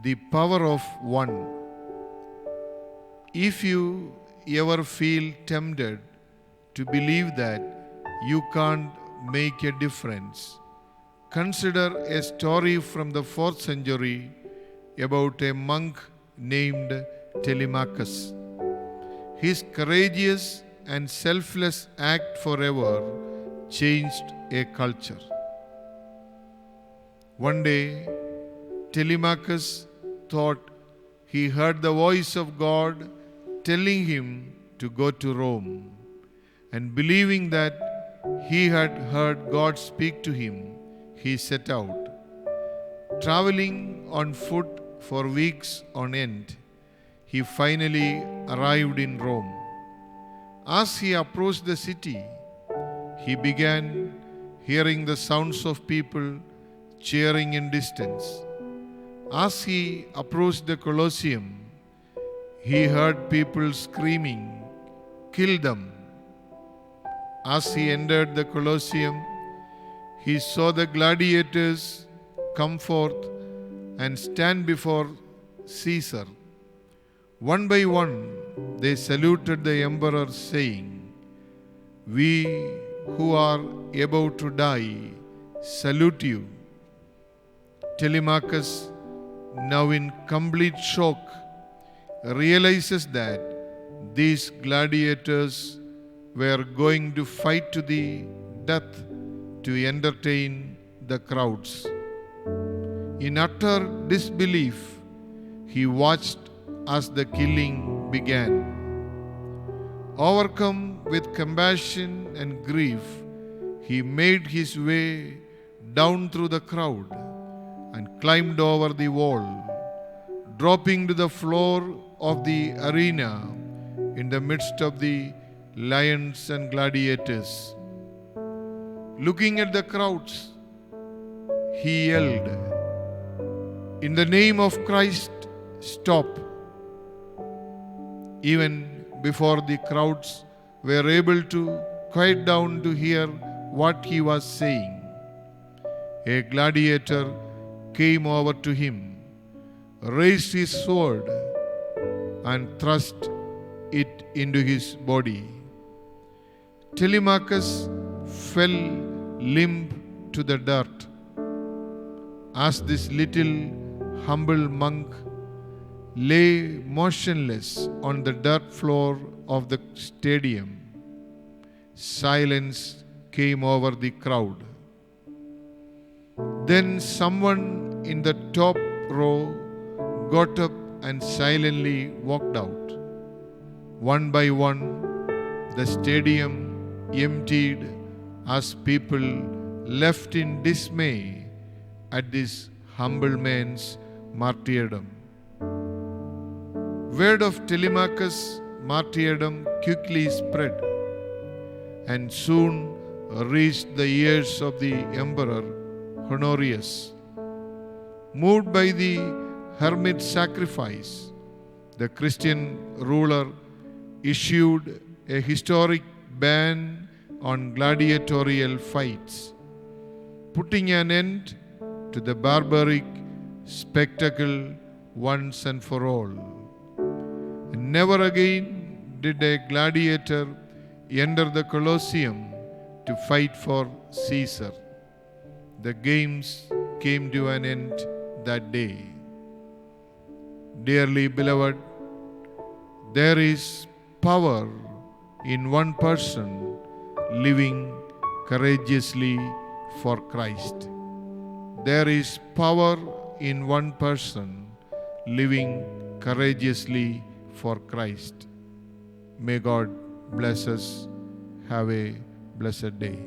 The power of one. If you ever feel tempted to believe that you can't make a difference, consider a story from the 4th century about a monk named Telemachus. His courageous and selfless act forever changed a culture. One day, Telemachus thought he heard the voice of God telling him to go to Rome, and believing that he had heard God speak to him, he set out. Traveling on foot for weeks on end, he finally arrived in Rome. As he approached the city, he began hearing the sounds of people cheering in distance. As he approached the Colosseum, he heard people screaming, "Kill them!" As he entered the Colosseum, he saw the gladiators come forth and stand before Caesar. One by one, they saluted the emperor, saying, "We who are about to die salute you." Telemachus, now in complete shock, realizes that these gladiators were going to fight to the death to entertain the crowds. In utter disbelief, he watched as the killing began. Overcome with compassion and grief, he made his way down through the crowd and climbed over the wall, dropping to the floor of the arena in the midst of the lions and gladiators. Looking at the crowds, he yelled, "In the name of Christ, stop!" Even before the crowds were able to quiet down to hear what he was saying, a gladiator came over to him, raised his sword, and thrust it into his body. Telemachus fell limp to the dirt. As this little humble monk lay motionless on the dirt floor of the stadium, silence came over the crowd. Then someone in the top row got up and silently walked out. One by one, the stadium emptied as people left in dismay at this humble man's martyrdom. Word of Telemachus' martyrdom quickly spread and soon reached the ears of the emperor Honorius. Moved by the hermit sacrifice, the Christian ruler issued a historic ban on gladiatorial fights, putting an end to the barbaric spectacle once and for all. And never again did a gladiator enter the Colosseum to fight for Caesar. The games came to an end that day. Dearly beloved, there is power in one person living courageously for Christ. There is power in one person living courageously for Christ. May God bless us. Have a blessed day.